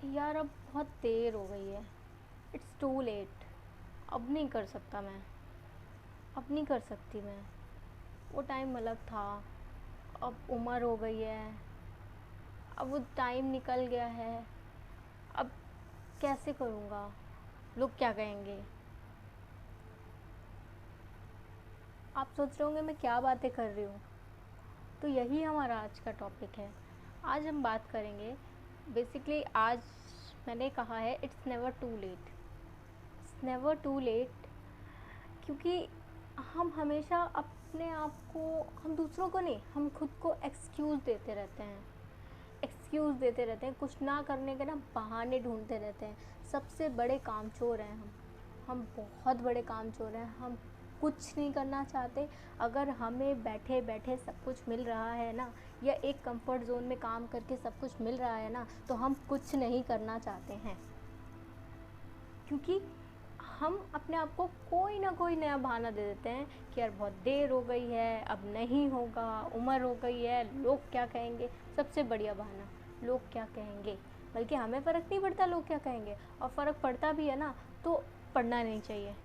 यार अब बहुत देर हो गई है। It's too late. अब नहीं कर सकता मैं। अब नहीं कर सकती मैं। वो टाइम अलग था। अब उम्र हो गई है। अब वो टाइम निकल गया है। अब कैसे करूँगा? लोग क्या कहेंगे? आप सोच रहे होंगे मैं क्या बातें कर रही हूँ। तो यही हमारा आज का टॉपिक है। आज हम बात करेंगे। बेसिकली आज मैंने कहा है it's never too late. It's never too late. क्योंकि हम हमेशा अपने आप को, हम दूसरों को नहीं, हम खुद को एक्सक्यूज़ देते रहते हैं। एक्सक्यूज़ देते रहते हैं, कुछ ना करने के ना बहाने ढूंढते रहते हैं। सबसे बड़े कामचोर हैं हम बहुत बड़े कामचोर हैं। हम कुछ नहीं करना चाहते। अगर हमें बैठे बैठे सब कुछ मिल रहा है ना, या एक कंफर्ट जोन में काम करके सब कुछ मिल रहा है ना, तो हम कुछ नहीं करना चाहते हैं। क्योंकि हम अपने आप को कोई ना कोई नया बहाना दे देते हैं कि यार बहुत देर हो गई है, अब नहीं होगा, उम्र हो गई है, लोग क्या कहेंगे। सबसे बढ़िया बहाना, लोग क्या कहेंगे। बल्कि हमें फ़र्क नहीं पड़ता लोग क्या कहेंगे, और फ़र्क पड़ता भी है ना तो पढ़ना नहीं चाहिए।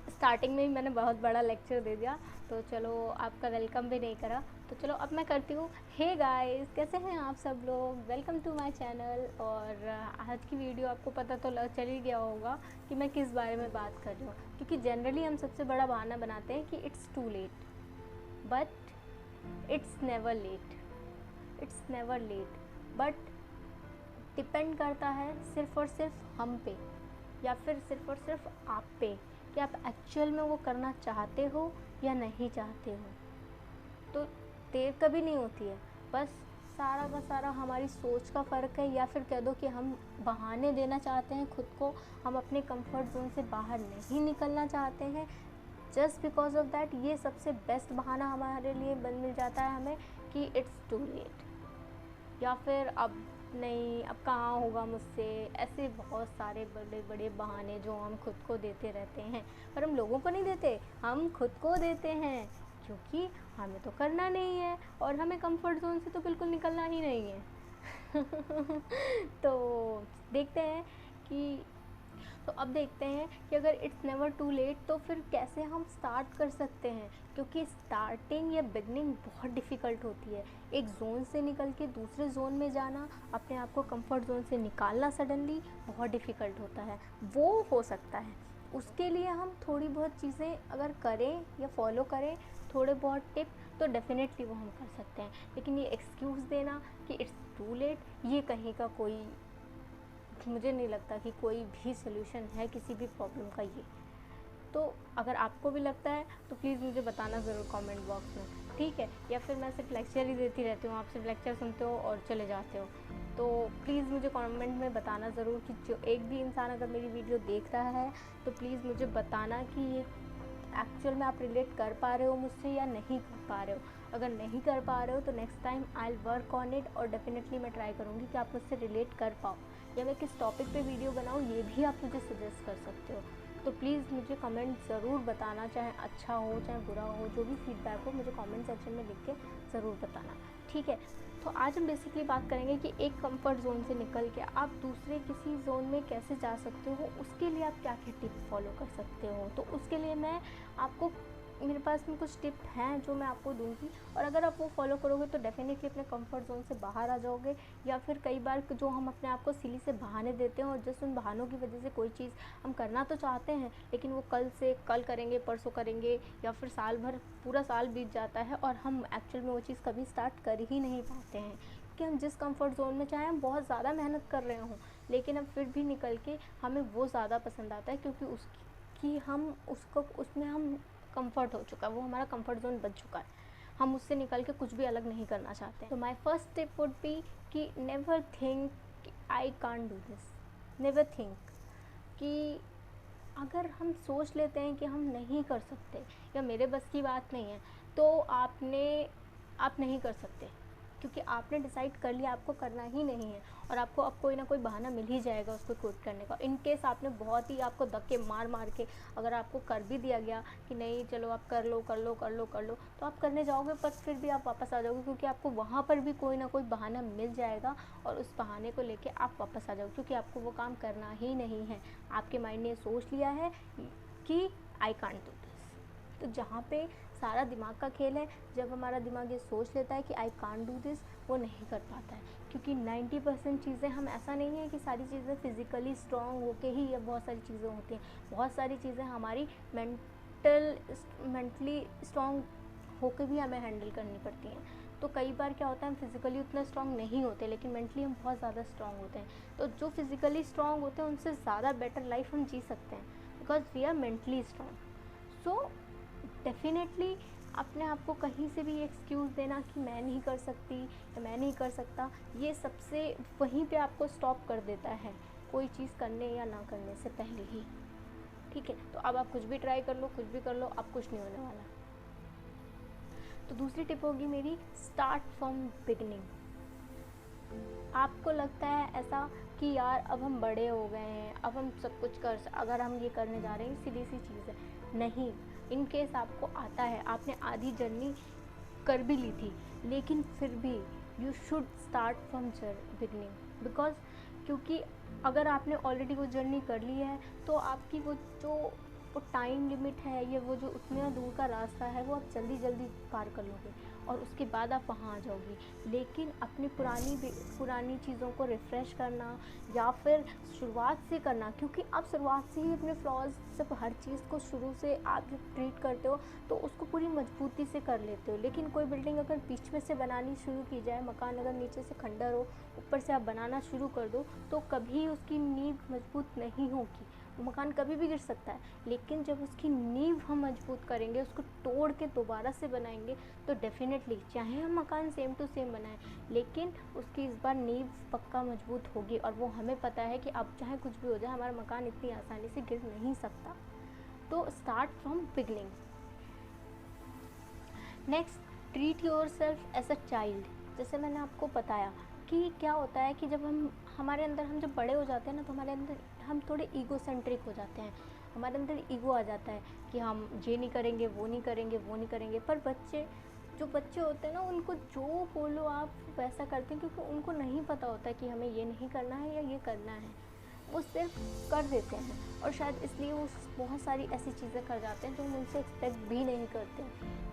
स्टार्टिंग में ही मैंने बहुत बड़ा लेक्चर दे दिया, तो चलो आपका वेलकम भी नहीं करा, तो चलो अब मैं करती हूँ। हे गाइस, कैसे हैं आप सब लोग? Welcome to my channel. और आज की वीडियो आपको पता तो चल ही गया होगा कि मैं किस बारे में बात कर रही हूँ। क्योंकि जनरली हम सबसे बड़ा बहाना बनाते हैं कि it's too late, but it's never late. It's never late, but depend करता है सिर्फ़ और सिर्फ हम पे, या फिर सिर्फ़ और सिर्फ आप पे, कि आप एक्चुअल में वो करना चाहते हो या नहीं चाहते हो। तो देर कभी नहीं होती है। बस सारा का सारा हमारी सोच का फ़र्क है, या फिर कह दो कि हम बहाने देना चाहते हैं खुद को। हम अपने कंफर्ट जोन से बाहर नहीं निकलना चाहते हैं। जस्ट बिकॉज ऑफ दैट ये सबसे बेस्ट बहाना हमारे लिए बन मिल जाता है हमें कि इट्स टू लेट, या फिर अब नहीं, अब कहाँ होगा मुझसे। ऐसे बहुत सारे बड़े बड़े बहाने जो हम खुद को देते रहते हैं। पर हम लोगों को नहीं देते, हम खुद को देते हैं। क्योंकि हमें तो करना नहीं है, और हमें कंफर्ट जोन से तो बिल्कुल निकलना ही नहीं है। तो देखते हैं कि तो अब देखते हैं कि अगर इट्स नेवर टू लेट तो फिर कैसे हम स्टार्ट कर सकते हैं। क्योंकि स्टार्टिंग या बिगनिंग बहुत डिफ़िकल्ट होती है। एक ज़ोन से निकल के दूसरे ज़ोन में जाना, अपने आप को कंफर्ट ज़ोन से निकालना सडनली बहुत डिफ़िकल्ट होता है। वो हो सकता है, उसके लिए हम थोड़ी बहुत चीज़ें अगर करें या फॉलो करें, थोड़े बहुत टिप, तो डेफ़िनेटली वो हम कर सकते हैं। लेकिन ये एक्सक्यूज़ देना कि इट्स टू लेट, ये कहीं का कोई, मुझे नहीं लगता कि कोई भी सलूशन है किसी भी प्रॉब्लम का ये। तो अगर आपको भी लगता है तो प्लीज़ मुझे बताना ज़रूर कमेंट बॉक्स में, ठीक है? या फिर मैं सिर्फ लेक्चर ही देती रहती हूँ, आप सिर्फ लेक्चर सुनते हो और चले जाते हो। तो प्लीज़ मुझे कमेंट में बताना ज़रूर कि जो एक भी इंसान अगर मेरी वीडियो देख रहा है तो प्लीज़ मुझे बताना कि ये एक्चुअल में आप रिलेट कर पा रहे हो मुझसे या नहीं कर पा रहे हो। अगर नहीं कर पा रहे हो तो next time I will work on it, और डेफिनेटली मैं ट्राई करूँगी कि आप मुझसे रिलेट कर पाओ, या मैं किस टॉपिक पे वीडियो बनाऊँ ये भी आप मुझे सजेस्ट कर सकते हो। तो प्लीज़ मुझे कमेंट ज़रूर बताना, चाहे अच्छा हो चाहे बुरा हो, जो भी फीडबैक हो मुझे कमेंट सेक्शन में लिख के ज़रूर बताना, ठीक है? तो आज हम बेसिकली बात करेंगे कि एक कंफर्ट ज़ोन से निकल के आप दूसरे किसी ज़ोन में कैसे जा सकते हो, उसके लिए आप क्या क्या टिप फॉलो कर सकते हो। तो उसके लिए मैं आपको, मेरे पास में कुछ टिप हैं जो मैं आपको दूंगी, और अगर आप वो फॉलो करोगे तो डेफिनेटली अपने कंफर्ट जोन से बाहर आ जाओगे। या फिर कई बार जो हम अपने आप को सिली से बहाने देते हैं, और जस्ट उन बहानों की वजह से कोई चीज़ हम करना तो चाहते हैं, लेकिन वो कल से कल करेंगे, परसों करेंगे, या फिर साल भर, पूरा साल बीत जाता है और हम एक्चुअल में वो चीज़ कभी स्टार्ट कर ही नहीं पाते हैं। कि हम जिस कंफर्ट जोन में, चाहे हम बहुत ज़्यादा मेहनत कर रहे हों, लेकिन अब फिर भी निकल के हमें वो ज़्यादा पसंद आता है, क्योंकि उसकी हम उसको, उसमें हम कंफर्ट हो चुका है, वो हमारा कंफर्ट जोन बन चुका है। हम उससे निकल के कुछ भी अलग नहीं करना चाहते हैं। तो my first tip would be कि never think I can't do this. Never think कि अगर हम सोच लेते हैं कि हम नहीं कर सकते या मेरे बस की बात नहीं है, तो आप नहीं कर सकते। क्योंकि आपने डिसाइड कर लिया आपको करना ही नहीं है, और आपको अब कोई ना कोई बहाना मिल ही जाएगा उसको क्विट करने का। इन केस आपने बहुत ही आपको धक्के मार मार के अगर आपको कर भी दिया गया कि नहीं चलो आप कर लो कर लो कर लो कर लो, तो आप करने जाओगे पर फिर भी आप वापस आ जाओगे, क्योंकि आपको वहाँ पर भी कोई ना कोई बहाना मिल जाएगा और उस बहाने को लेके आप वापस आ जाओगे, क्योंकि आपको वो काम करना ही नहीं है। आपके माइंड ने सोच लिया है कि आई कांट डू दिस। तो जहाँ पे सारा दिमाग का खेल है, जब हमारा दिमाग ये सोच लेता है कि आई कांट डू दिस, वो नहीं कर पाता है। क्योंकि 90% चीज़ें हम, ऐसा नहीं है कि सारी चीज़ें फिज़िकली स्ट्रॉन्ग होके ही या बहुत सारी चीज़ें होती हैं, बहुत सारी चीज़ें हमारी मेंटली स्ट्रॉन्ग होकर भी हमें हैंडल करनी पड़ती हैं। तो कई बार क्या होता है, हम फिज़िकली उतना स्ट्रॉन्ग नहीं होते लेकिन मेंटली हम बहुत ज़्यादा स्ट्रॉन्ग होते हैं। तो जो फिज़िकली स्ट्रॉन्ग होते हैं उनसे ज़्यादा बेटर लाइफ हम जी सकते हैं, because we are mentally strong. So definitely अपने आप को कहीं से भी एक्सक्यूज़ देना कि मैं नहीं कर सकती या मैं नहीं कर सकता, ये सबसे वहीं पे आपको स्टॉप कर देता है कोई चीज़ करने या ना करने से पहले ही। ठीक है, तो अब आप कुछ भी ट्राई कर लो, कुछ भी कर लो, अब कुछ नहीं होने वाला। तो दूसरी टिप होगी मेरी, स्टार्ट फ्रॉम बिगनिंग। आपको लगता है ऐसा कि यार अब हम बड़े हो गए हैं, अब हम सब कुछ अगर हम ये करने जा रहे हैं, सीधी सी चीज़ है, नहीं। इन केस आपको आता है, आपने आधी जर्नी कर भी ली थी, लेकिन फिर भी you should start from beginning, because क्योंकि अगर आपने ऑलरेडी वो जर्नी कर ली है तो आपकी वो टाइम लिमिट है, या वो जो उतना दूर का रास्ता है वो आप जल्दी जल्दी पार कर लोगे और उसके बाद आप वहाँ आ जाओगी। लेकिन अपनी पुरानी चीज़ों को रिफ़्रेश करना या फिर शुरुआत से करना, क्योंकि आप शुरुआत से ही अपने फ्लॉज सब हर चीज़ को शुरू से आप जब ट्रीट करते हो तो उसको पूरी मजबूती से कर लेते हो। लेकिन कोई बिल्डिंग अगर बीच में से बनानी शुरू की जाए, मकान अगर नीचे से खंडर हो, ऊपर से आप बनाना शुरू कर दो, तो कभी उसकी नींव मजबूत नहीं होगी, वो मकान कभी भी गिर सकता है। लेकिन जब उसकी नींव हम मजबूत करेंगे, उसको तोड़ के दोबारा से बनाएंगे, तो डेफिनेटली चाहे हम मकान सेम टू सेम बनाएं, लेकिन उसकी इस बार नींव पक्का मजबूत होगी और वो हमें पता है कि अब चाहे कुछ भी हो जाए हमारा मकान इतनी आसानी से गिर नहीं सकता। तो start from beginning. Next, treat your self as a child. जैसे मैंने आपको बताया कि क्या होता है कि जब हमारे अंदर हम जब बड़े हो जाते हैं ना, तो हमारे अंदर हम थोड़े ईगो सेंट्रिक हो जाते हैं, हमारे अंदर ईगो आ जाता है कि हम ये नहीं करेंगे, वो नहीं करेंगे, वो नहीं करेंगे। पर जो बच्चे होते हैं ना, उनको जो बोलो आप वैसा करते हैं, क्योंकि उनको नहीं पता होता कि हमें ये नहीं करना है या ये करना है, वो सिर्फ कर देते हैं। और शायद इसलिए वो बहुत सारी ऐसी चीज़ें कर जाते हैं जो हम उनसे एक्सपेक्ट भी नहीं करते।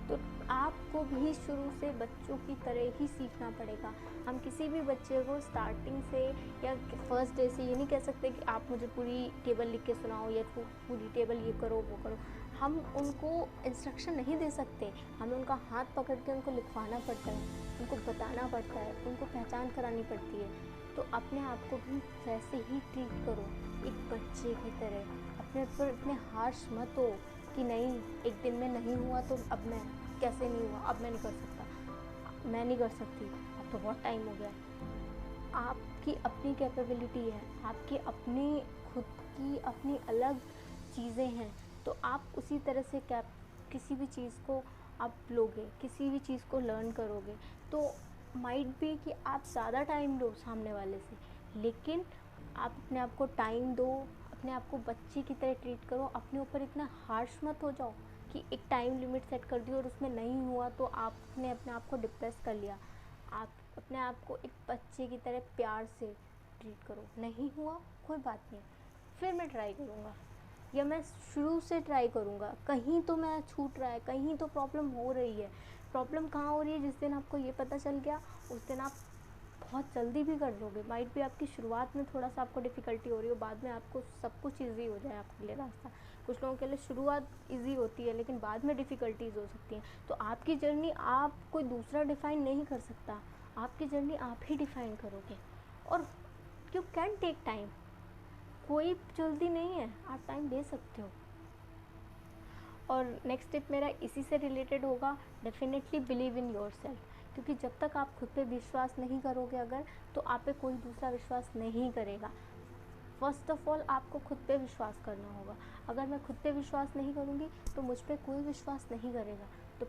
तो आपको भी शुरू से बच्चों की तरह ही सीखना पड़ेगा। हम किसी भी बच्चे को स्टार्टिंग से या फर्स्ट डे से ये नहीं कह सकते कि आप मुझे पूरी टेबल लिख के सुनाओ या पूरी टेबल ये करो वो करो। हम उनको इंस्ट्रक्शन नहीं दे सकते, हमें उनका हाथ पकड़ के उनको लिखवाना पड़ता है, उनको बताना पड़ता है, उनको पहचान करानी पड़ती है। तो अपने आप को भी वैसे ही ट्रीट करो, एक बच्चे की तरह। अपने ऊपर इतने हार्श मत हो कि नहीं एक दिन में नहीं हुआ तो अब मैं कैसे नहीं हुआ, अब मैं नहीं कर सकता, मैं नहीं कर सकती, अब तो बहुत टाइम हो गया। आपकी अपनी कैपेबिलिटी है, आपकी अपनी खुद की अपनी अलग चीज़ें हैं, तो आप उसी तरह से किसी भी चीज़ को आप लोगे, किसी भी चीज़ को लर्न करोगे। तो माइट बी कि आप ज़्यादा टाइम लो सामने वाले से, लेकिन आप अपने आप को टाइम दो, अपने आप को बच्चे की तरह ट्रीट करो। अपने ऊपर इतना हार्श मत हो जाओ कि एक टाइम लिमिट सेट कर दी और उसमें नहीं हुआ तो आपने अपने आप को डिप्रेस कर लिया। आप अपने आप को एक बच्चे की तरह प्यार से ट्रीट करो। नहीं हुआ कोई बात नहीं, फिर मैं ट्राई करूँगा या मैं शुरू से ट्राई करूँगा। कहीं तो मैं छूट रहा है, कहीं तो प्रॉब्लम हो रही है। प्रॉब्लम कहाँ हो रही है, जिस दिन आपको ये पता चल गया उस दिन आप बहुत जल्दी भी कर लोगे। माइट भी आपकी शुरुआत में थोड़ा सा आपको डिफ़िकल्टी हो रही हो, बाद में आपको सब कुछ ईजी हो जाए आपके लिए रास्ता। कुछ लोगों के लिए शुरुआत ईजी होती है लेकिन बाद में डिफ़िकल्टीज़ हो सकती हैं। तो आपकी जर्नी आप कोई दूसरा डिफ़ाइन नहीं कर सकता, आपकी जर्नी आप ही डिफ़ाइन करोगे। और यू कैन टेक टाइम, कोई जल्दी नहीं है, आप टाइम ले सकते हो। और नेक्स्ट टिप मेरा इसी से रिलेटेड होगा, definitely believe in your self. क्योंकि जब तक आप खुद पे विश्वास नहीं करोगे अगर, तो आप पे कोई दूसरा विश्वास नहीं करेगा। फर्स्ट ऑफ ऑल आपको खुद पे विश्वास करना होगा। अगर मैं खुद पे विश्वास नहीं करूँगी तो मुझ पे कोई विश्वास नहीं करेगा। तो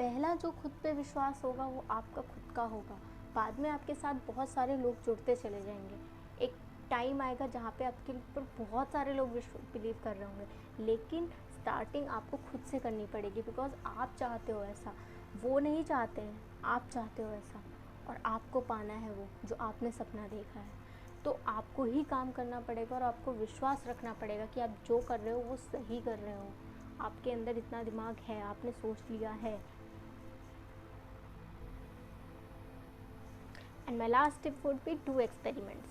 पहला जो खुद पे विश्वास होगा वो आपका खुद का होगा। बाद में आपके साथ बहुत सारे लोग जुड़ते चले जाएंगे। एक टाइम आएगा जहाँ पे आपके ऊपर बहुत सारे लोग बिलीव कर रहे होंगे, लेकिन स्टार्टिंग आपको खुद से करनी पड़ेगी, बिकॉज आप चाहते हो ऐसा, वो नहीं चाहते हैं, आप चाहते हो ऐसा, और आपको पाना है वो जो आपने सपना देखा है। तो आपको ही काम करना पड़ेगा और आपको विश्वास रखना पड़ेगा कि आप जो कर रहे हो वो सही कर रहे हो। आपके अंदर इतना दिमाग है, आपने सोच लिया है। And my last tip would B do experiments.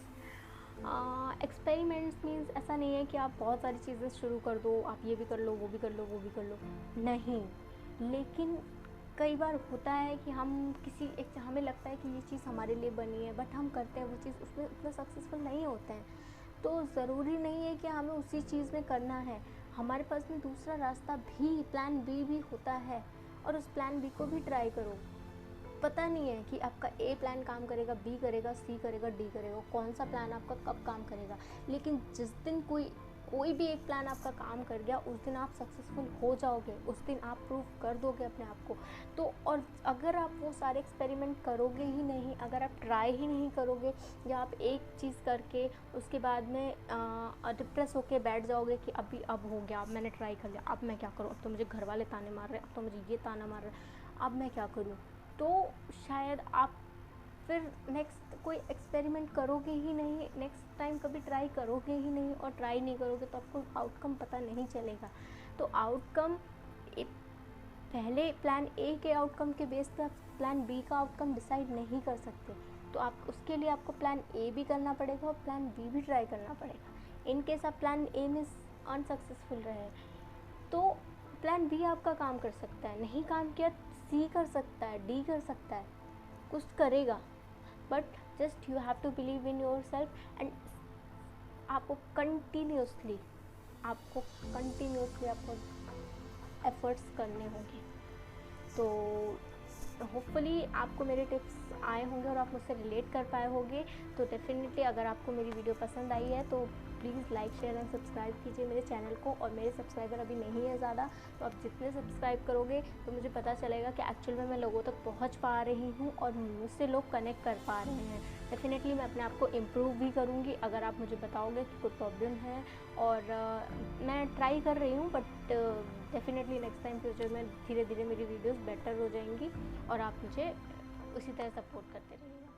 Experiments means ऐसा नहीं है कि आप बहुत सारी चीज़ें शुरू कर दो, आप ये भी कर लो, वो भी कर लो, वो भी कर लो, नहीं। लेकिन कई बार होता है कि हम हमें लगता है कि ये चीज़ हमारे लिए बनी है, बट हम करते हैं वो चीज़, उसमें उतना सक्सेसफुल नहीं होते हैं। तो ज़रूरी नहीं है कि हमें उसी चीज़ में करना है, हमारे पास में दूसरा रास्ता भी, प्लान बी भी होता है, और उस प्लान बी को भी ट्राई करो। पता नहीं है कि आपका ए प्लान काम करेगा, बी करेगा, सी करेगा, डी करेगा, कौन सा प्लान आपका कब काम करेगा, लेकिन जिस दिन कोई भी एक प्लान आपका काम कर गया, उस दिन आप सक्सेसफुल हो जाओगे, उस दिन आप प्रूव कर दोगे अपने आप को। तो और अगर आप वो सारे एक्सपेरिमेंट करोगे ही नहीं, अगर आप ट्राई ही नहीं करोगे, या आप एक चीज़ करके उसके बाद में डिप्रेस होके बैठ जाओगे कि अब हो गया, अब मैंने ट्राई कर लिया, अब मैं क्या करूँ, अब तो मुझे घर वाले ताने मार रहे हैं, अब तो मुझे ये ताना मार रहे हैं, अब मैं क्या करूँ, तो शायद आप फिर नेक्स्ट कोई एक्सपेरिमेंट करोगे ही नहीं, नेक्स्ट टाइम कभी ट्राई करोगे ही नहीं, और ट्राई नहीं करोगे तो आपको आउटकम पता नहीं चलेगा। तो आउटकम पहले प्लान ए के आउटकम के बेस पे आप प्लान बी का आउटकम डिसाइड नहीं कर सकते। तो आप उसके लिए आपको प्लान ए भी करना पड़ेगा और प्लान बी भी ट्राई करना पड़ेगा। इन केस आप प्लान ए में अनसक्सेसफुल रहे तो प्लान बी आपका काम कर सकता है, नहीं काम किया सी कर सकता है, डी कर सकता है, कुछ करेगा, but just you have to believe in your self. And आपको कंटिन्यूसली आपको एफर्ट्स करने होंगे। तो होपफुली आपको मेरे टिप्स आए होंगे और आप मुझसे रिलेट कर पाए होंगे। तो डेफिनेटली अगर आपको मेरी वीडियो पसंद आई है तो please like, share and subscribe कीजिए मेरे चैनल को। और मेरे सब्सक्राइबर अभी नहीं है ज़्यादा, तो आप जितने सब्सक्राइब करोगे तो मुझे पता चलेगा कि एक्चुअल में मैं लोगों तक पहुंच पा रही हूं और मुझसे लोग कनेक्ट कर पा रहे हैं। डेफिनेटली मैं अपने आप को इम्प्रूव भी करूँगी अगर आप मुझे बताओगे कि कोई प्रॉब्लम है। और मैं ट्राई कर रही हूँ, but definitely next time future में धीरे धीरे मेरी वीडियोस बेटर हो जाएंगी और आप मुझे उसी तरह सपोर्ट करते रहिएगा।